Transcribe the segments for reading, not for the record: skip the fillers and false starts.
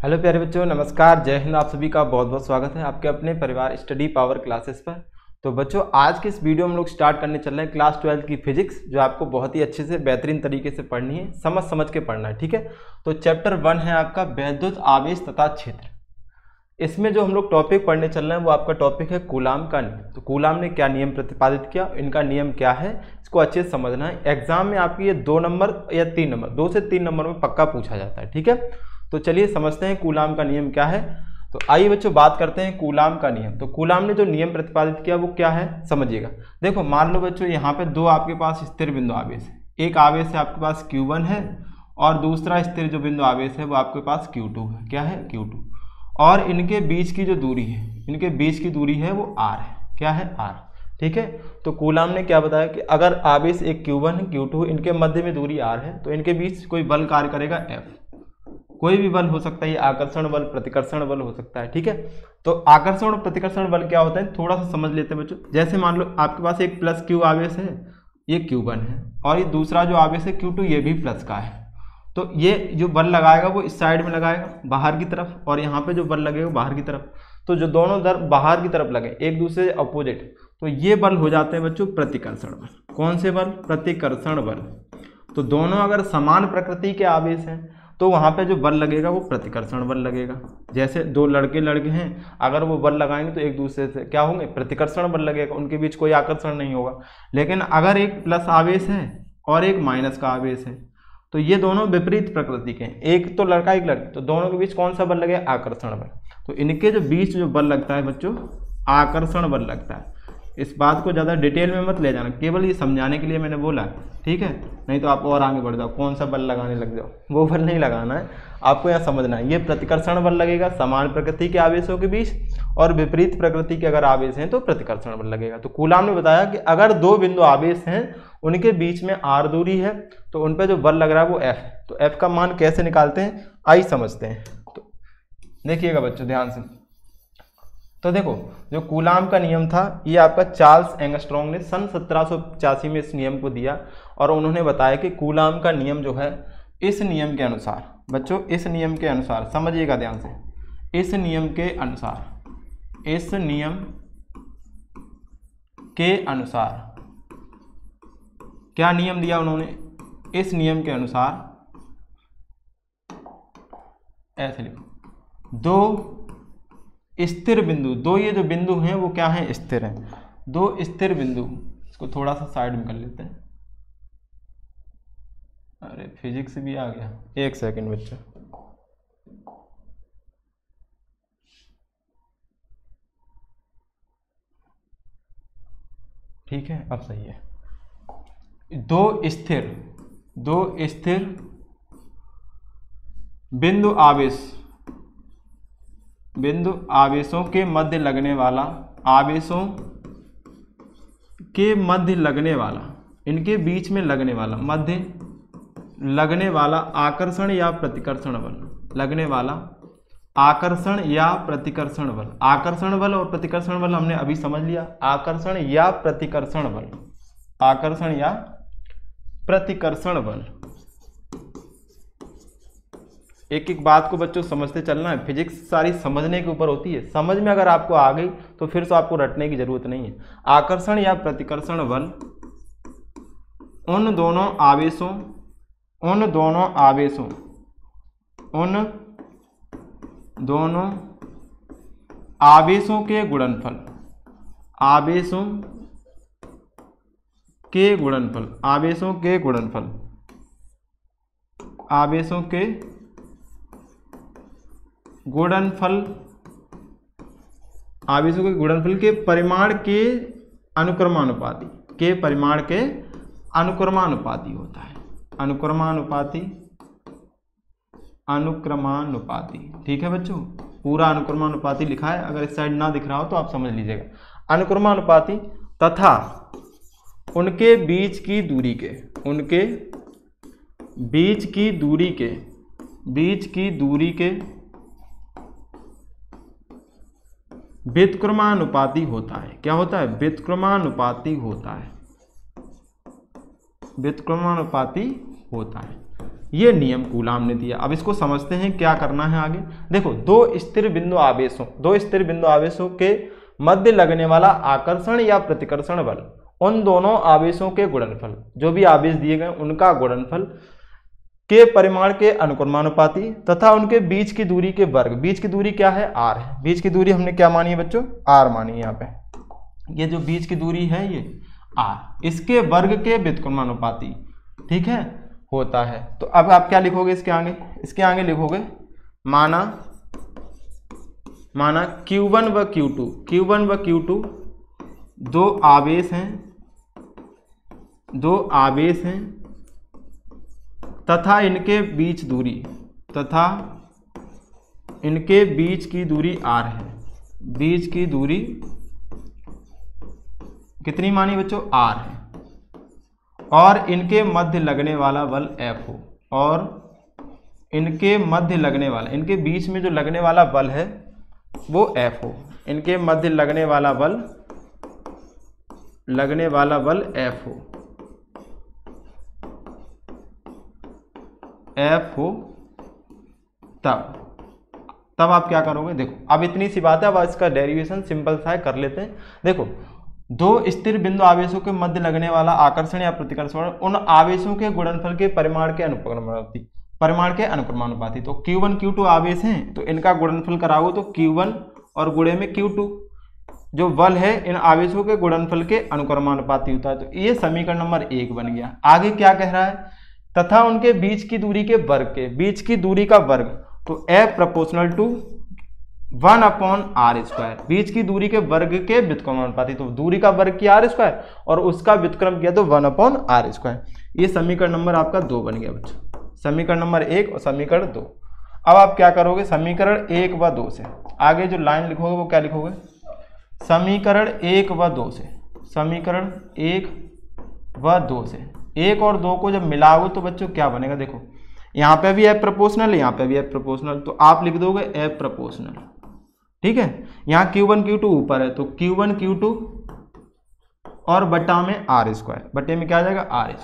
Hello प्यारे बच्चों, नमस्कार, जय हिंद। आप सभी का बहुत बहुत स्वागत है आपके अपने परिवार स्टडी पावर क्लासेस पर। तो बच्चों, आज के इस वीडियो में हम लोग स्टार्ट करने चल रहे हैं क्लास 12 की फिजिक्स, जो आपको बहुत ही अच्छे से बेहतरीन तरीके से पढ़नी है, समझ समझ के पढ़ना है। ठीक है, तो चैप्टर 1 है आपका वैद्युत आवेश तथा क्षेत्र। इसमें जो हम लोग टॉपिक पढ़ने चल रहे हैं वो आपका टॉपिक है कूलाम का नियम। तो कूलाम ने क्या नियम प्रतिपादित किया, इनका नियम क्या है, इसको अच्छे से समझना है। एग्जाम में आपकी ये 2 नंबर या 3 नंबर, 2 से 3 नंबर में पक्का पूछा जाता है। ठीक है, तो चलिए समझते हैं कूलाम का नियम क्या है। तो आइए बच्चों बात करते हैं कूलाम का नियम। तो कूलाम ने जो नियम प्रतिपादित किया वो क्या है, समझिएगा। देखो, मान लो बच्चों यहाँ पे दो आपके पास स्थिर बिंदु आवेश है। एक आवेश है आपके पास Q1 है और दूसरा स्थिर जो बिंदु आवेश है वो आपके पास Q2 है। क्या है, Q2। और इनके बीच की जो दूरी है, इनके बीच की दूरी है वो R है। क्या है, R। ठीक है, तो कूलाम ने क्या बताया कि अगर आवेश एक Q1 Q2 इनके मध्य में दूरी R है तो इनके बीच कोई बल कार्य करेगा F। कोई भी बल हो सकता है, ये आकर्षण बल, प्रतिकर्षण बल हो सकता है। ठीक है, तो आकर्षण और प्रतिकर्षण बल क्या होता है थोड़ा सा समझ लेते हैं बच्चों। जैसे मान लो आपके पास एक प्लस Q आवेश है, ये Q1 है, और ये दूसरा जो आवेश है Q2 ये भी प्लस का है। तो ये जो बल लगाएगा वो इस साइड में लगाएगा बाहर की तरफ, और यहाँ पे जो बल लगेगा बाहर की तरफ। तो जो दोनों दर बाहर की तरफ लगे एक दूसरे से अपोजिट, तो ये बल हो जाते हैं बच्चों प्रतिकर्षण बल। कौन से बल, प्रतिकर्षण बल। तो दोनों अगर समान प्रकृति के आवेश हैं तो वहाँ पे जो बल लगेगा वो प्रतिकर्षण बल लगेगा। जैसे दो लड़के हैं, अगर वो बल लगाएंगे तो एक दूसरे से क्या होंगे, प्रतिकर्षण बल लगेगा, उनके बीच कोई आकर्षण नहीं होगा। लेकिन अगर एक प्लस आवेश है और एक माइनस का आवेश है तो ये दोनों विपरीत प्रकृति के हैं, एक तो लड़का एक लड़की, तो दोनों के बीच कौन सा बल लगेगा, आकर्षण बल। तो इनके जो बीच जो बल लगता है बच्चों, आकर्षण बल लगता है। इस बात को ज़्यादा डिटेल में मत ले जाना, केवल ये समझाने के लिए मैंने बोला। ठीक है, नहीं तो आप और आगे बढ़ जाओ, कौन सा बल लगाने लग जाओ, वो बल नहीं लगाना है आपको, यहाँ समझना है। ये प्रतिकर्षण बल लगेगा समान प्रकृति के आवेशों के बीच, और विपरीत प्रकृति के अगर आवेश हैं तो प्रतिकर्षण बल लगेगा। तो कूलाम ने बताया कि अगर दो बिंदु आवेश हैं, उनके बीच में R दूरी है, तो उन पर जो बल लग रहा है वो F है। तो F का मान कैसे निकालते हैं, आइए समझते हैं। तो देखिएगा बच्चों ध्यान से। तो देखो, जो कूलाम का नियम था ये आपका चार्ल्स एंगस्ट्रॉन्ग ने सन 1785 में इस नियम को दिया, और उन्होंने बताया कि कूलाम का नियम जो है, इस नियम के अनुसार बच्चों, इस नियम के अनुसार समझिएगा ध्यान से, इस नियम के अनुसार, इस नियम के अनुसार क्या नियम दिया उन्होंने, इस नियम के अनुसार ऐसे लिखो, दो स्थिर बिंदु, दो ये जो बिंदु हैं वो क्या हैं, स्थिर हैं। दो स्थिर बिंदु, इसको थोड़ा सा साइड में कर लेते हैं। अरे फिजिक्स भी आ गया, एक सेकंड बच्चा। ठीक है, अब सही है। दो स्थिर बिंदु आवेशों के मध्य लगने वाला, आवेशों के मध्य लगने वाला, इनके बीच में लगने वाला, मध्य लगने वाला आकर्षण या प्रतिकर्षण बल, लगने वाला आकर्षण या प्रतिकर्षण बल। आकर्षण बल और प्रतिकर्षण बल हमने अभी समझ लिया। आकर्षण या प्रतिकर्षण बल, आकर्षण या प्रतिकर्षण बल। एक एक बात को बच्चों समझते चलना है। फिजिक्स सारी समझने के ऊपर होती है, समझ में अगर आपको आ गई तो फिर तो आपको रटने की जरूरत नहीं है। आकर्षण या प्रतिकर्षण बल उन दोनों आवेशों के गुणनफल, आवेशों के गुणनफल, आवेशों के गुणनफल, आवेशों के गुणनफल, आवेशों के गुणनफल के परिमाण के अनुक्रमानुपाती, के परिमाण के अनुक्रमानुपाती होता है। अनुक्रमानुपाती। ठीक है बच्चों, पूरा अनुक्रमानुपाती लिखा है, अगर इस साइड ना दिख रहा हो तो आप समझ लीजिएगा। अनुक्रमानुपाती तथा उनके बीच की दूरी के, उनके बीच की दूरी के व्युत्क्रमानुपाती होता है। क्या होता है, व्युत्क्रमानुपाती होता है, व्युत्क्रमानुपाती होता है। ये नियम कूलाम ने दिया। अब इसको समझते हैं क्या करना है आगे। देखो, दो स्थिर बिंदु आवेशों के मध्य लगने वाला आकर्षण या प्रतिकर्षण बल, उन दोनों आवेशों के गुणनफल, जो भी आवेश दिए गए उनका गुणनफल के परिमाण के अनुक्रमानुपाती तथा उनके बीच की दूरी के वर्ग। बीच की दूरी क्या है? r है। बीच की दूरी हमने क्या मानी है बच्चों? r मानी है। यहाँ पे ये जो बीच की दूरी है ये r, इसके वर्ग के व्युत्क्रमानुपाती, ठीक है, होता है। तो अब आप क्या लिखोगे इसके आगे? इसके आगे लिखोगे माना Q1 व Q2 दो आवेश हैं तथा इनके बीच की दूरी r है। बीच की दूरी कितनी मानी बच्चों? r है। और इनके मध्य लगने वाला बल F हो, और इनके बीच में जो लगने वाला बल है वो F हो। इनके मध्य लगने वाला बल F हो, तब आप क्या करोगे? देखो, अब इतनी सी बात है। अब इसका डेरिवेशन सिंपल सा है, कर लेते हैं। देखो, दो स्थिर बिंदु आवेशों के मध्य लगने वाला आकर्षण या प्रतिकर्षण, उन आवेशों के गुणनफल के परिमाण के अनुक्रमानुपाती। तो Q1 Q2 आवेश हैं, तो इनका गुणनफल कराओ तो Q1 और गुणे में Q2, जो बल है इन आवेशों के गुणनफल के अनुक्रमानुपाती होता है। तो ये समीकरण नंबर 1 बन गया। आगे क्या कह रहा है? तथा उनके बीच की दूरी के वर्ग के, बीच की दूरी का वर्ग, तो F प्रोपोर्शनल टू 1/r²। बीच की दूरी के वर्ग के व्युत्क्रमानुपाती, तो दूरी का वर्ग किया r² और उसका व्युत्क्रम किया तो 1/r²। ये समीकरण नंबर आपका 2 बन गया बच्चों। समीकरण नंबर 1 और समीकरण 2। अब आप क्या करोगे? समीकरण 1 व 2 से आगे जो लाइन लिखोगे वो क्या लिखोगे? समीकरण 1 व 2 से, समीकरण 1 व 2 से 1 और 2 को जब मिलाओगे तो बच्चों क्या बनेगा? देखो, यहाँ पे भी F प्रोपोर्शनल है, यहाँ पे भी F प्रोपोर्शनल, तो आप लिख दोगे F प्रोपोर्शनल, ठीक है। यहाँ Q1 Q2 ऊपर है, तो Q1 Q2 और बटा में r², बटे में क्या आ जाएगा? r²।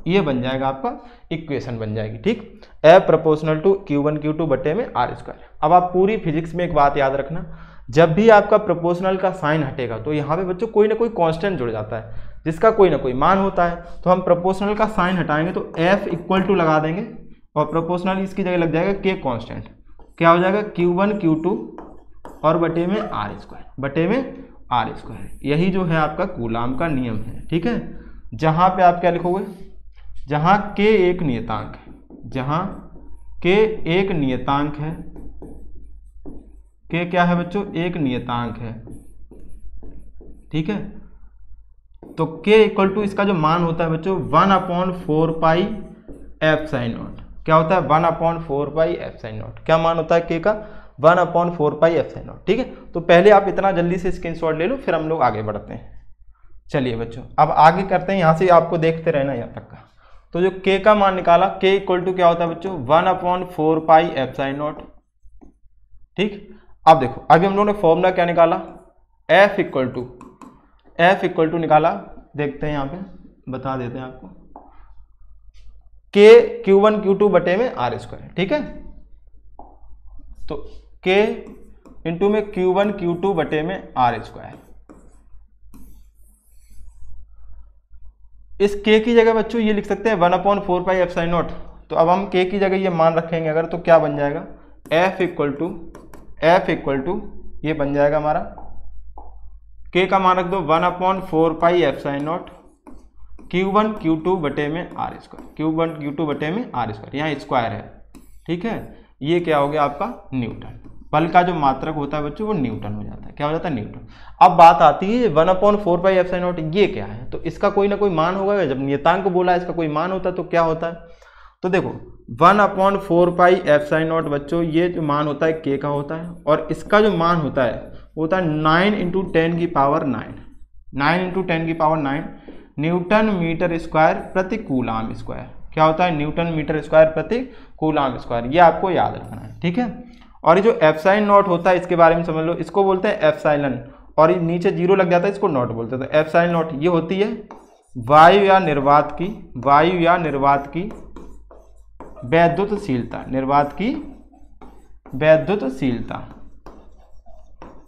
ये बन जाएगा आपका इक्वेशन बन जाएगी, ठीक। F proportional to Q1 Q2 बटे में r²। अब आप पूरी फिजिक्स में एक बात याद रखना, जब भी आपका प्रोपोर्शनल का साइन हटेगा तो यहाँ पे बच्चों कोई ना कोई कांस्टेंट जुड़ जाता है जिसका कोई ना कोई मान होता है। तो हम प्रोपोर्शनल का साइन हटाएंगे तो F इक्वल टू लगा देंगे और प्रोपोर्शनल इसकी जगह लग जाएगा K कांस्टेंट। क्या हो जाएगा? Q1 Q2 और बटे में r²। यही जो है आपका कूलाम का नियम है, ठीक है। जहाँ पे आप क्या लिखोगे? जहाँ K एक नियतांक है, K क्या है बच्चों? एक नियतांक है, ठीक है। तो K इक्वल टू इसका जो मान होता है बच्चों 1/4 पाई एफ साइन नॉट। क्या होता है? 1/4 पाई एफ साइन नॉट। क्या मान होता है K का? 1/4 पाई एफ साइन नॉट, ठीक है। तो पहले आप इतना जल्दी से स्क्रीनशॉट ले लो, फिर हम लोग आगे बढ़ते हैं। चलिए बच्चों, अब आगे करते हैं, यहाँ से आपको देखते रहना यहाँ तक का। तो जो K का मान निकाला, K इक्वल टू क्या होता है बच्चों? 1/4 पाई एफ साइन नॉट, ठीक। अब देखो, अभी हम लोगों ने फॉर्मूला क्या निकाला? F इक्वल टू निकाला, देखते हैं यहाँ पे, बता देते हैं आपको। K Q1 Q2 बटे में r², ठीक है। तो K इंटू में Q1 Q2 बटे में r²। इस K की जगह बच्चों ये लिख सकते हैं 1/4 पाई एफ साइन नॉट। तो अब हम K की जगह ये मान रखेंगे अगर, तो क्या बन जाएगा? F इक्वल टू ये बन जाएगा हमारा, K का मान रख दो 1/4 पाई F sine not Q1 Q2 बटे में r²। यहाँ स्क्वायर है, ठीक है। ये क्या हो गया आपका? न्यूटन। बल का जो मात्रक होता है बच्चों वो न्यूटन हो जाता है। क्या हो जाता है? न्यूटन। अब बात आती है 1/4 पाई एफ साइन नॉट, ये क्या है? तो इसका कोई ना कोई मान होगा। जब नियतांक बोला है इसका कोई मान होता है तो क्या होता है? तो देखो 1/4 पाई एफ साइन नॉट बच्चों, ये जो मान होता है K का होता है, और इसका जो मान होता है वो होता है 9 × 10⁹ न्यूटन मीटर स्क्वायर प्रति कूलाम स्क्वायर। क्या होता है? न्यूटन मीटर स्क्वायर प्रति कूलाम स्क्वायर। ये आपको याद रखना है, ठीक है। और ये जो एफ साइन नॉट होता है इसके बारे में समझ लो, इसको बोलते हैं एप्सिलॉन, और ये नीचे जीरो लग जाता है इसको नॉट बोलते हैं। तो एप्सिलॉन नॉट ये होती है वायु या निर्वात की वैद्युतशीलता, निर्वात की वैद्युतशीलता,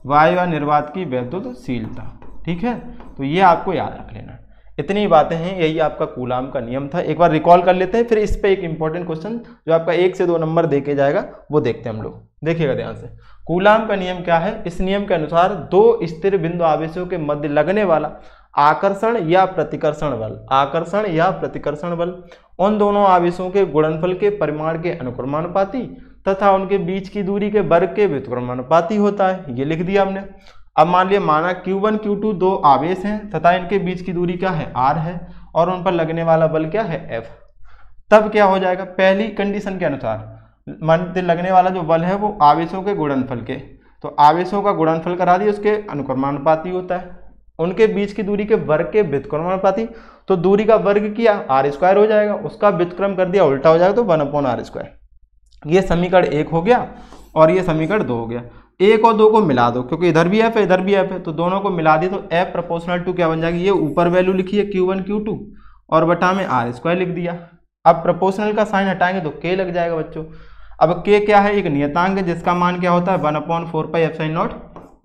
वायु व निर्वात की वैद्युतशीलता। ठीक है, तो ये आपको याद रख लेना। इतनी बातें हैं, यही आपका कूलाम का नियम था। एक बार रिकॉल कर लेते हैं, फिर इस पे एक इंपॉर्टेंट क्वेश्चन जो आपका 1 से 2 नंबर दे के जाएगा वो देखते हैं हम लोग। देखिएगा ध्यान से, कूलाम का नियम क्या है। इस नियम के अनुसार दो स्थिर बिंदु आवेशों के मध्य लगने वाला आकर्षण या प्रतिकर्षण बल, आकर्षण या प्रतिकर्षण बल उन दोनों आवेशों के गुणनफल के परिमाण के अनुक्रमानुपाती तथा उनके बीच की दूरी के वर्ग के व्युत्क्रमानुपाती होता है। ये लिख दिया हमने। अब मान लिया, माना Q1 Q2 दो आवेश हैं तथा इनके बीच की दूरी क्या है, R है, और उन पर लगने वाला बल क्या है, F। तब क्या हो जाएगा, पहली कंडीशन के अनुसार मध्य लगने वाला जो बल है वो आवेशों के गुणनफल के, तो आवेशों का गुणनफल करा दिया, उसके अनुक्रमानुपाती होता है। उनके बीच की दूरी के वर्ग के व्युत्क्रमानुपाती, तो दूरी का वर्ग किया R² हो जाएगा, उसका व्युत्क्रम कर दिया उल्टा हो जाएगा तो 1/r²। ये समीकरण 1 हो गया और ये समीकरण 2 हो गया। 1 और 2 को मिला दो, क्योंकि इधर भी F है इधर भी F है, तो दोनों को मिला दी तो F प्रोपोर्शनल टू क्या बन जाएगी, ये ऊपर वैल्यू लिखी है Q1 Q2 और बटा में R² लिख दिया। अब प्रोपोर्शनल का साइन हटाएंगे तो K लग जाएगा बच्चों। अब K क्या है, एक नियतांक है जिसका मान क्या होता है 1/4πε0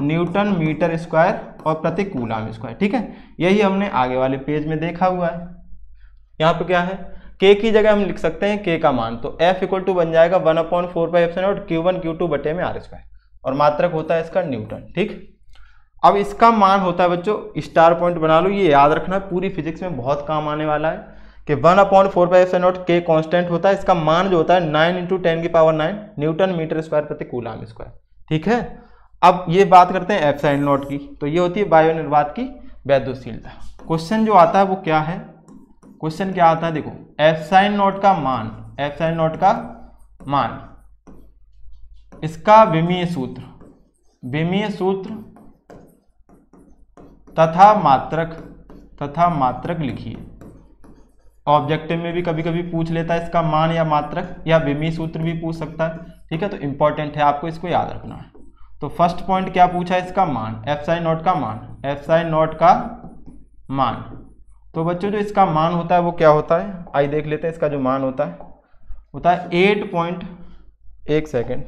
न्यूटन मीटर स्क्वायर और प्रति कूलाम स्क्वायर। ठीक है, यही हमने आगे वाले पेज में देखा हुआ है। यहाँ पे क्या है, K की जगह हम लिख सकते हैं K का मान, तो F इक्वल टू बन जाएगा 1/4πε0 Q1 Q2 बटे में R² और मात्रक होता है इसका न्यूटन। ठीक, अब इसका मान होता है बच्चों, स्टार पॉइंट बना लो, ये याद रखना, पूरी फिजिक्स में बहुत काम आने वाला है कि 1/4πε0 K कांस्टेंट होता है, इसका मान जो होता है 9 × 10⁹ न्यूटन मीटर स्क्वायर प्रति कूलाम स्क्वायर। ठीक है, अब ये बात करते हैं ε0 की, तो ये होती है वायु निर्वात की वैद्युतशीलता। क्वेश्चन जो आता है वो क्या है, क्वेश्चन क्या आता है, देखो ε0 का मान, ε0 का मान, इसका विमीय सूत्र, विमीय सूत्र तथा मात्रक लिखिए। ऑब्जेक्टिव में भी कभी कभी पूछ लेता है इसका मान या मात्रक, या विमीय सूत्र भी पूछ सकता है। ठीक है, तो इंपॉर्टेंट है, आपको इसको याद रखना है। तो फर्स्ट पॉइंट क्या पूछा है, इसका मान, ε0 का मान, ε0 का मान। तो बच्चों जो इसका मान होता है वो क्या होता है, आइए देख लेते हैं। इसका जो मान होता है 8.1 सेकेंड,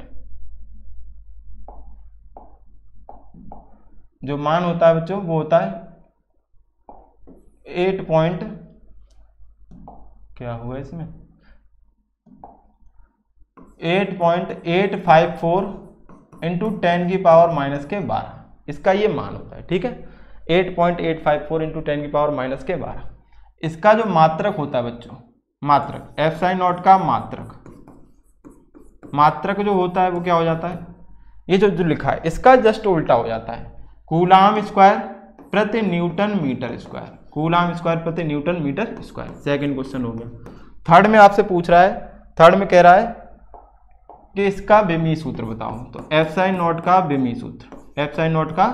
जो मान होता है बच्चों वो होता है 8. क्या हुआ इसमें 8.854 × 10⁻⁻12, इसका ये मान होता है। ठीक है, 8.854 × 10⁻⁻12। इसका जो मात्रक होता है बच्चों, मात्रक ε0 का मात्रक जो होता है वो क्या हो जाता है, ये जो लिखा है इसका जस्ट उल्टा हो जाता है, कूलाम स्क्वायर प्रति newton metre square, coulomb square प्रति newton metre square. Second question हो गया। थर्ड में आपसे पूछ रहा है, थर्ड में कह रहा है कि इसका विमीय सूत्र बताओ, तो ε0 का विमीय सूत्र, ε0 का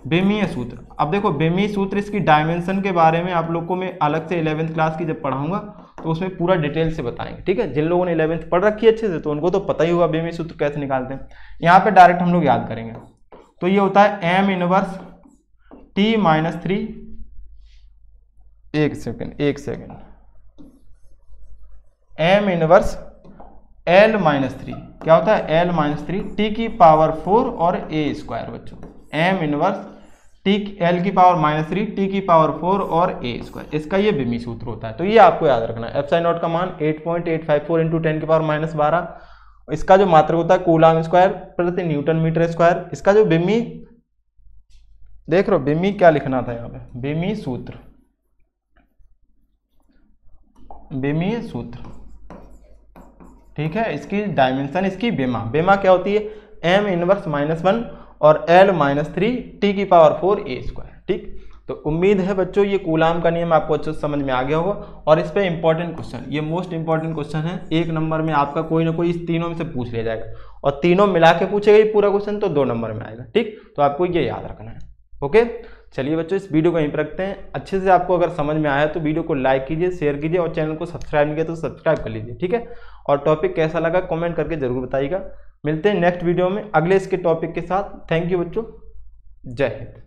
विमीय सूत्र। अब देखो विमीय सूत्र, इसकी डायमेंशन के बारे में आप लोग को मैं अलग से 11th क्लास की जब पढ़ाऊंगा तो उसमें पूरा डिटेल से बताएंगे। ठीक है, जिन लोगों ने 11th पढ़ रखी है अच्छे से तो उनको तो पता ही होगा विमीय सूत्र कैसे निकालते हैं। यहाँ पे डायरेक्ट हम लोग याद करेंगे, तो ये होता है m इनवर्स t-3, एक सेकेंड, m इनवर्स l-3, क्या होता है l-3 t⁻⁴ और a² बच्चों, m इनवर्स l⁻⁻3 t⁻⁴ और a², इसका ये विमीय सूत्र होता है। तो ये आपको याद रखना है। ε0 का मान 8.854 × 10⁻⁻12, इसका जो मात्रक होता है कूलाम स्क्वायर प्रति न्यूटन मीटर स्क्वायर। इसका जो विमीय, देख रहे हो विमीय क्या लिखना था यहाँ पे, विमीय सूत्र, विमीय सूत्र। ठीक है, इसकी डायमेंशन, इसकी बेमा क्या होती है m इनवर्स -1 और l-3 t⁻⁴ a²। ठीक, तो उम्मीद है बच्चों ये कूलाम का नियम आपको अच्छे से समझ में आ गया होगा। और इस पे इंपॉर्टेंट क्वेश्चन, ये मोस्ट इंपॉर्टेंट क्वेश्चन है, 1 नंबर में आपका कोई ना कोई इस तीनों में से पूछ लिया जाएगा, और तीनों मिला के पूछेगा ये पूरा क्वेश्चन तो 2 नंबर में आएगा। ठीक, तो आपको ये याद रखना है। ओके, चलिए बच्चों इस वीडियो को यहीं पर रखते हैं। अच्छे से आपको अगर समझ में आया तो वीडियो को लाइक कीजिए, शेयर कीजिए, और चैनल को सब्सक्राइब नहीं किया तो सब्सक्राइब कर लीजिए। ठीक है, और टॉपिक कैसा लगा कमेंट करके जरूर बताइएगा। मिलते हैं नेक्स्ट वीडियो में अगले इसके टॉपिक के साथ। थैंक यू बच्चों, जय हिंद।